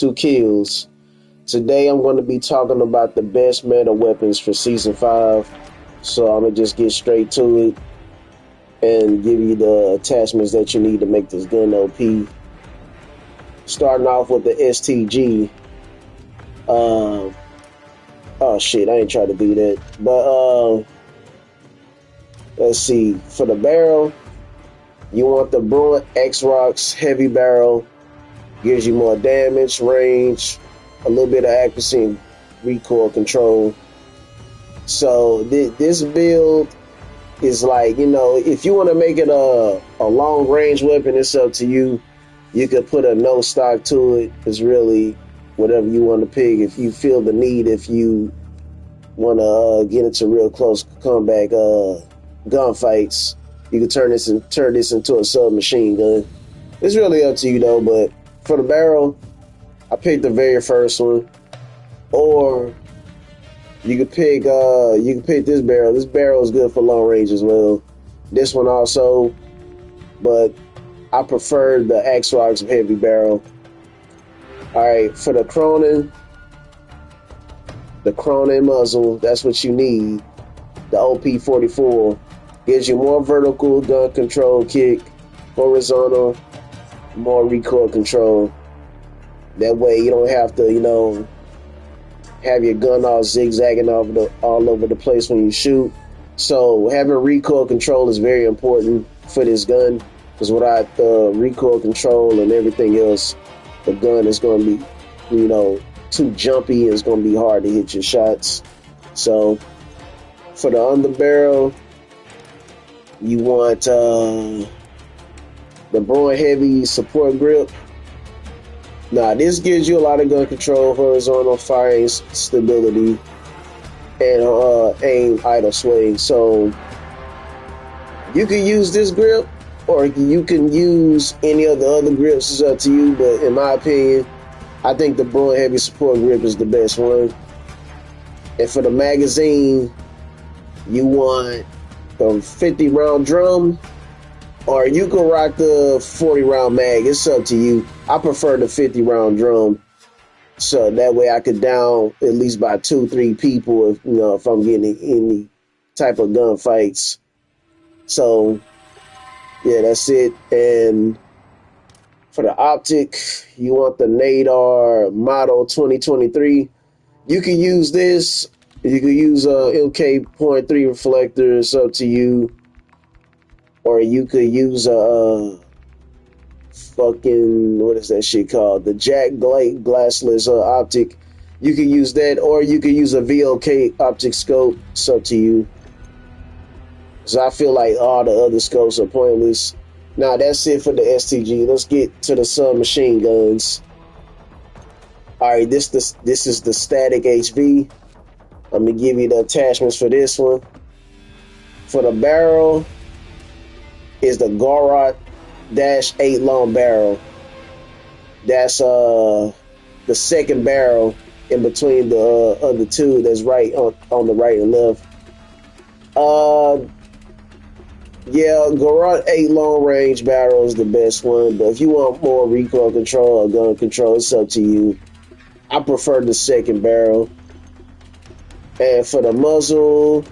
2 kills. Today I'm going to be talking about the best meta weapons for Season 5. So I'm going to just get straight to it and give you the attachments that you need to make this gun OP. Starting off with the STG. Oh shit, I ain't trying to do that. But let's see. For the barrel, you want the Bruin X-Rocks heavy barrel. Gives you more damage, range, a little bit of accuracy and recoil control. So this build is like, if you want to make it a long range weapon, it's up to you. You could put a no stock to it. It's really whatever you want to pick. If you feel the need, if you want to get into real close combat gunfights, you can turn this into a submachine gun. It's really up to you though. But for the barrel, I picked the very first one. Or you could pick this barrel. This barrel is good for long range as well. This one also, but I prefer the X-Rocks heavy barrel. Alright, for the Cronin muzzle, that's what you need. The OP-44 gives you more vertical gun control kick, horizontal, more recoil control. That way you don't have to, have your gun all zigzagging all over the place when you shoot. So having recoil control is very important for this gun, because without the recoil control and everything else, the gun is going to be, too jumpy. It's going to be hard to hit your shots. So for the underbarrel, you want the Bruin Heavy support grip. Now, this gives you a lot of gun control, horizontal firing stability, and aim idle swing. So you can use this grip, or you can use any of the other grips. It's up to you. But in my opinion, I think the Bruin Heavy support grip is the best one. And for the magazine, you want the 50 round drum, or you can rock the 40 round mag. It's up to you. I prefer the 50 round drum, so that way I could down at least by 2-3 people if I'm getting any type of gunfights. So yeah, that's it. And for the optic, you want the Nadar Model 2023. You can use this. You can use a MK.3 reflector. It's up to you. Or you could use a what is that shit called? The Jack Glade glassless optic. You could use that, or you could use a VOK optic scope. It's up to you. So I feel like all the other scopes are pointless. Now that's it for the STG. Let's get to the submachine guns. Alright, this is the static HV. I'm gonna give you the attachments for this one. For the barrel is the Garrot-8 long barrel. That's the second barrel in between the other two. That's right on the right and left. Yeah, Garrot-8 long range barrel is the best one, but if you want more recoil control or gun control, it's up to you. I prefer the second barrel. And for the muzzle,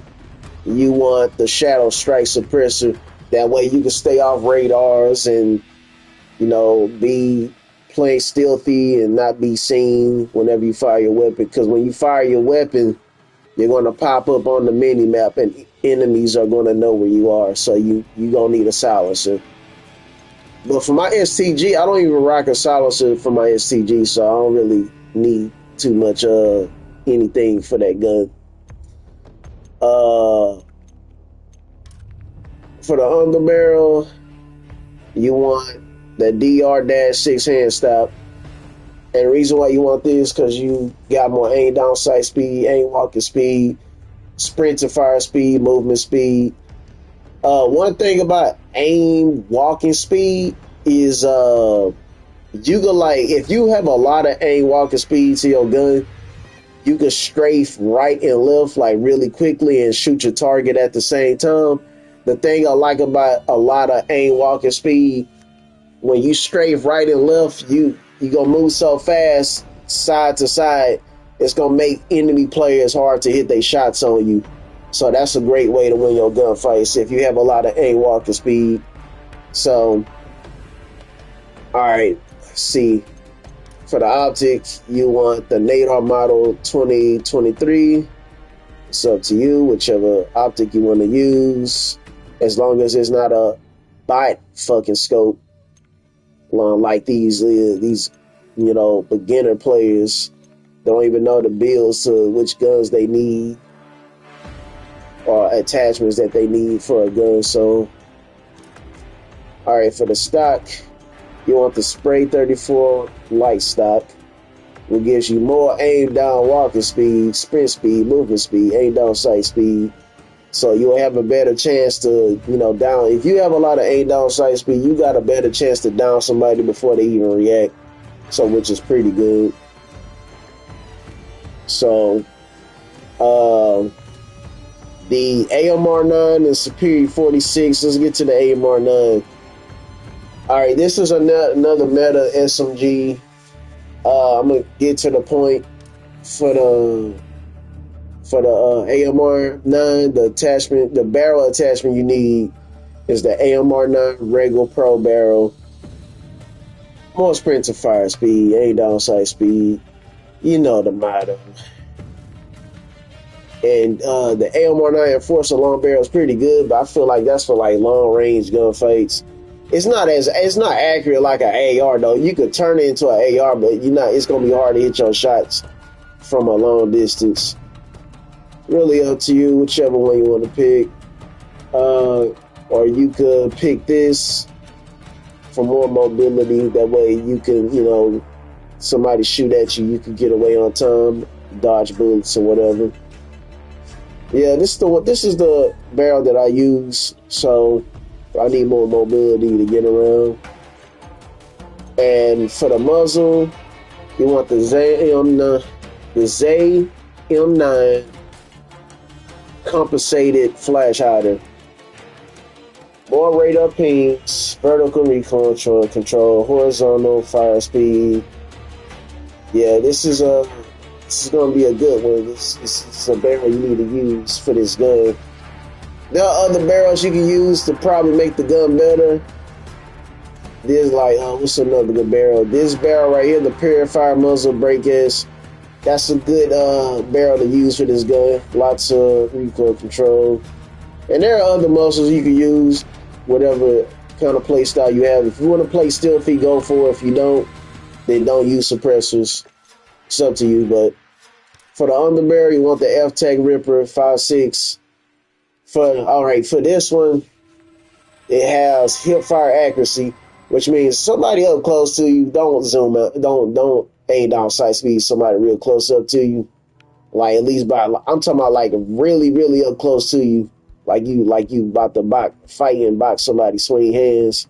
you want the Shadow Strike suppressor. That way you can stay off radars and, be playing stealthy and not be seen whenever you fire your weapon. Because when you fire your weapon, you're going to pop up on the mini-map and enemies are going to know where you are. So you're going to need a silencer. But for my STG, I don't even rock a silencer for my STG, so I don't really need too much anything for that gun. For the underbarrel, you want the DR-6 hand stop. And the reason why you want this is because you got more aim down sight speed, aim walking speed, sprint to fire speed, movement speed. One thing about aim walking speed is you can, if you have a lot of aim walking speed to your gun, you can strafe right and left really quickly and shoot your target at the same time. The thing I like about a lot of aim walking speed, when you strafe right and left, you you gonna move so fast side to side, it's gonna make enemy players hard to hit their shots on you. So that's a great way to win your gunfights if you have a lot of aim walking speed. So, all right, let's see. For the optics, you want the Nadar model 2023. It's up to you, whichever optic you want to use, as long as it's not a bot fucking scope, like these beginner players don't even know the builds to which guns they need or attachments that they need for a gun. So, all right, for the stock, you want the Spray 34 light stock, which gives you more aim down walking speed, sprint speed, movement speed, aim down sight speed. So you'll have a better chance to, down. If you have a lot of aim down sight speed, you got a better chance to down somebody before they even react. So, which is pretty good. So, the AMR9 and Superior 46. Let's get to the AMR9. All right, this is another meta SMG. I'm gonna get to the point for the AMR9. The barrel attachment you need is the AMR9 Regal Pro barrel. More sprint to fire speed, aim down sight speed. You know the motto. And the AMR9 Enforcer long barrel is pretty good, but I feel like that's for like long range gunfights. It's not accurate like an AR though. You could turn it into an AR, but it's gonna be hard to hit your shots from a long distance. Really up to you, whichever one you want to pick. Or you could pick this for more mobility. That way you can, somebody shoot at you, you can get away on time, dodge bullets or whatever. Yeah, this is the barrel that I use, so I need more mobility to get around. And for the muzzle, you want the Z M9 compensated flash hider. More radar pings, vertical recoil control, horizontal fire speed. Yeah, this is gonna be a good one. This is a barrel you need to use for this gun. There are other barrels you can use to probably make the gun better. There's what's another good barrel? This barrel right here, the Purifier Muzzle Breakers. That's a good barrel to use for this gun. Lots of recoil control. And there are other muzzles you can use, whatever kind of play style you have. If you want to play stealthy, go for it. If you don't, then don't use suppressors. It's up to you. But for the underbarrel, you want the F-Tech Ripper 5.6. For this one, it has hip fire accuracy, which means somebody up close to you, don't zoom out, don't aim down sight speed somebody real close up to you. Like at least I'm talking about like really, really up close to you, like you about to fight and box somebody, swing hands.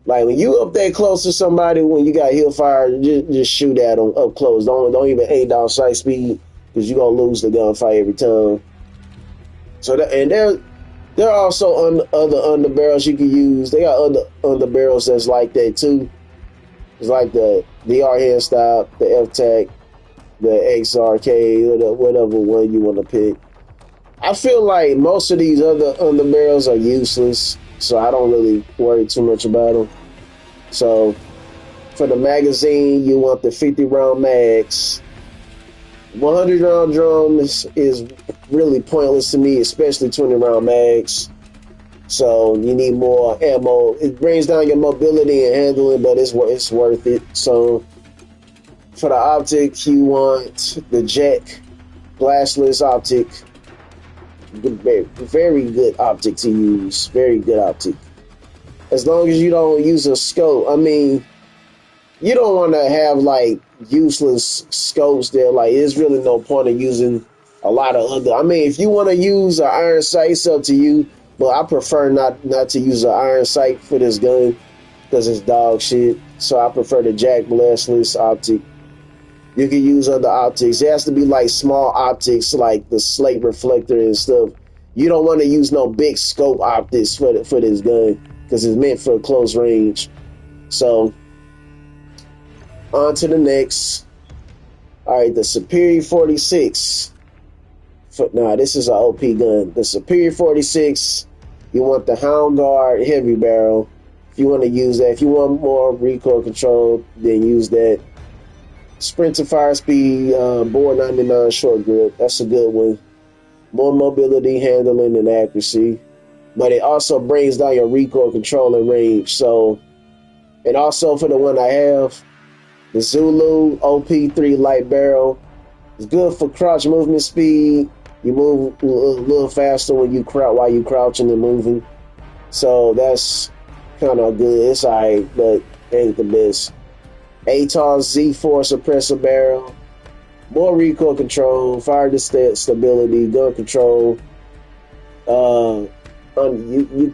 Like when you up there close to somebody, when you got hip fire, just shoot at them up close. Don't even aim down sight speed, because you're gonna lose the gunfight every time. So there are also other underbarrels you can use. They got other underbarrels that's like that too. It's like the VR hand stop, the F-Tech, the XRK, whatever one you want to pick. I feel like most of these other underbarrels are useless, so I don't really worry too much about them. So for the magazine, you want the 50 round mags. 100 round drum is really pointless to me, especially 20 round mags. So you need more ammo. It brings down your mobility and handling, but it's worth it. So for the optic, you want the Jack glassless optic. Very good optic to use. Very good optic. As long as you don't use a scope. I mean, you don't want to have like useless scopes there. Like, there's really no point of using a lot of other. I mean, if you want to use an iron sight, it's up to you. But I prefer not to use an iron sight for this gun because it's dog shit. So I prefer the Jack glassless optic. You can use other optics. It has to be like small optics, like the slate reflector and stuff. You don't want to use no big scope optics for this gun because it's meant for close range. So On to the next. All right, the Superior 46. Nah, this is an OP gun. The Superior 46, you want the Hound Guard heavy barrel. If you want to use that, if you want more recoil control, then use that. Sprint to fire speed, bore 99 short grip. That's a good one. More mobility, handling, and accuracy. But it also brings down your recoil control and range. So, and also for the one I have, the Zulu OP3 light barrel. It's good for crouch movement speed. You move a little faster when you while you crouching and moving. So that's kind of good. It's alright, but ain't the best. ATOS Z4 suppressor barrel. More recoil control, fire stability, gun control. You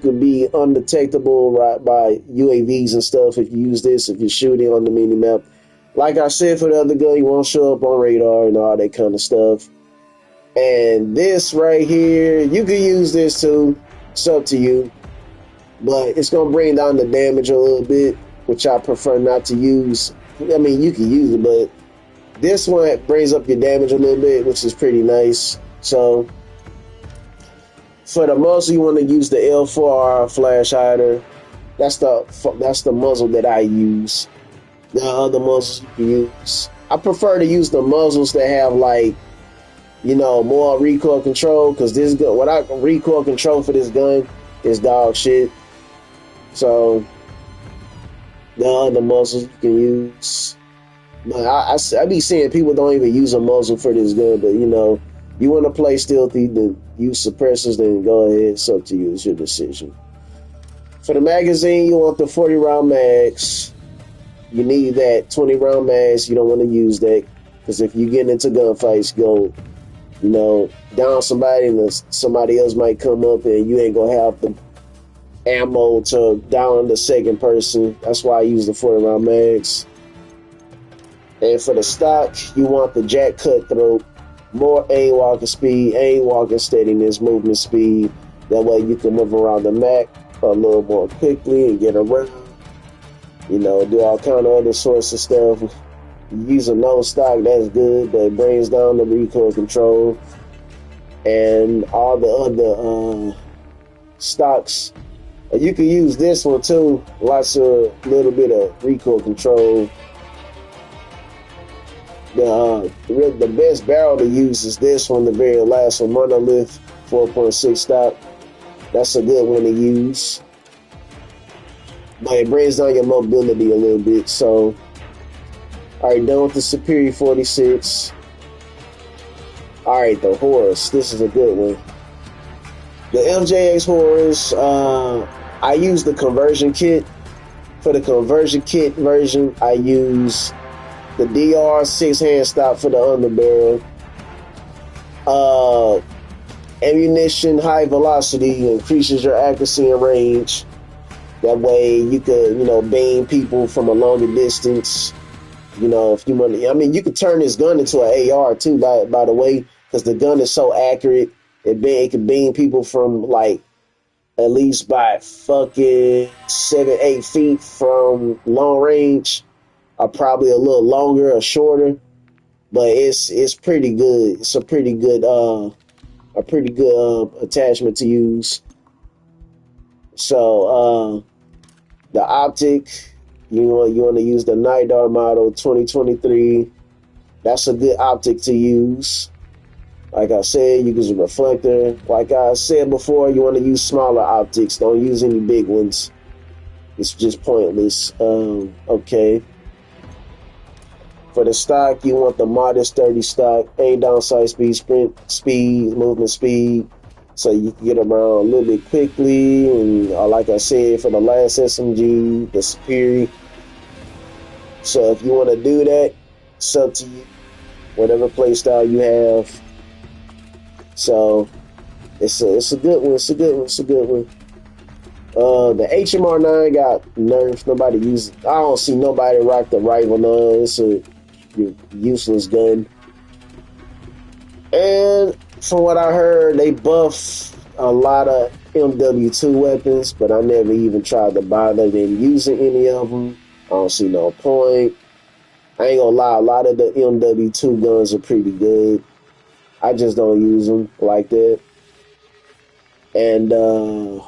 could be undetectable by UAVs and stuff if you use this, if you're shooting on the mini map. Like I said for the other gun, you won't show up on radar and all that kind of stuff. And this right here, you can use this too. It's up to you. But it's going to bring down the damage a little bit, which I prefer not to use. I mean, you can use it, but this one brings up your damage a little bit, which is pretty nice. So, for the muzzle, you want to use the L4R flash hider. That's the muzzle that I use. The other muzzles you can use. I prefer to use the muzzles that have, like, you know, more recoil control, because this gun, what I recoil control for this gun is dog shit. So the other muzzles you can use. But I be seeing people don't even use a muzzle for this gun, but you know, you want to play stealthy, then use suppressors, then go ahead. It's up to you. It's your decision. For the magazine, you want the 40 round mags. You need that 20 round mags. You don't want to use that, because if you get into gunfights, go, you know, down somebody, and somebody else might come up and you ain't gonna have the ammo to down the second person. That's why I use the 40 round mags. And for the stock, you want the Jack Cutthroat. More aim walking speed, aim walking steadiness, movement speed. That way you can move around the map a little more quickly and get around. You know, do all kind of other sorts of stuff. Using no stock, that's good, but it brings down the recoil control. And all the other stocks, you can use this one too. Lots of little bit of recoil control. The best barrel to use is this one, the very last one, Monolith 4.6 stock. That's a good one to use. But it brings down your mobility a little bit. So, alright, done with the Superior 46. Alright, the Horus. This is a good one. The MJX Horus, I use the conversion kit. For the conversion kit version, I use the DR 6-hand stock for the underbarrel. Ammunition high velocity increases your accuracy and range. That way you could, you know, beam people from a longer distance. You know, if you want to, I mean, you could turn this gun into an AR too, by the way, because the gun is so accurate. It can beam people from like at least by fucking 7-8 feet from long range, or probably a little longer or shorter. But it's pretty good. It's a pretty good attachment to use. So the optic, you want to use the Night Dart model 2023. That's a good optic to use. Like I said, you use a reflector. Like I said before, you want to use smaller optics. Don't use any big ones. It's just pointless. Okay. For the stock, you want the modest 30 stock, aim down sight speed, sprint speed, movement speed, so you can get around a little bit quickly. And like I said, for the last SMG, the Superior. So if you want to do that, it's up to you. Whatever play style you have. So it's a good one. It's a good one. It's a good one. The HMR9 got nerfed. Nobody uses. I don't see nobody rock the Rival 9. It's a useless gun. And from what I heard, they buff a lot of MW2 weapons, but I never even tried to bother them using any of them. I don't see no point. I ain't gonna lie, a lot of the MW2 guns are pretty good. I just don't use them like that. And the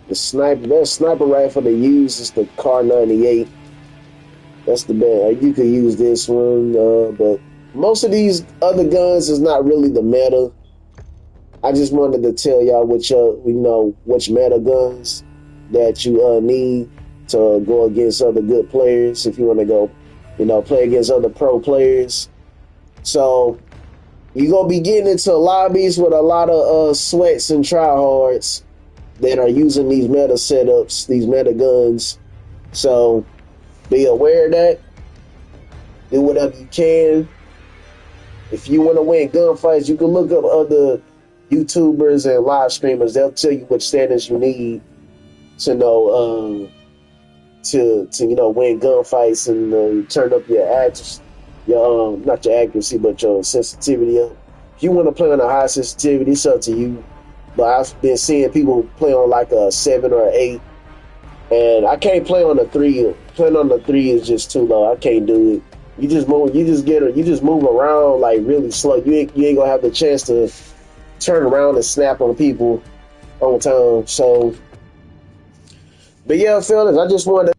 best sniper rifle to use is the Car 98. That's the best. You could use this one, but most of these other guns is not really the meta. I just wanted to tell y'all which meta guns that you need to go against other good players if you want to go, play against other pro players. So you're gonna be getting into lobbies with a lot of sweats and tryhards that are using these meta setups, these meta guns. So be aware of that. Do whatever you can. If you want to win gunfights, you can look up other YouTubers and live streamers. They'll tell you what standards you need to know to win gunfights and turn up your not your accuracy but your sensitivity up. If you want to play on a high sensitivity, it's up to you. But I've been seeing people play on like a 7 or 8, and I can't play on a 3. Playing on the 3 is just too low. I can't do it. You just move. You just move around like really slow. You ain't gonna have the chance to turn around and snap on people on time. So, but yeah, fellas, I just wanted to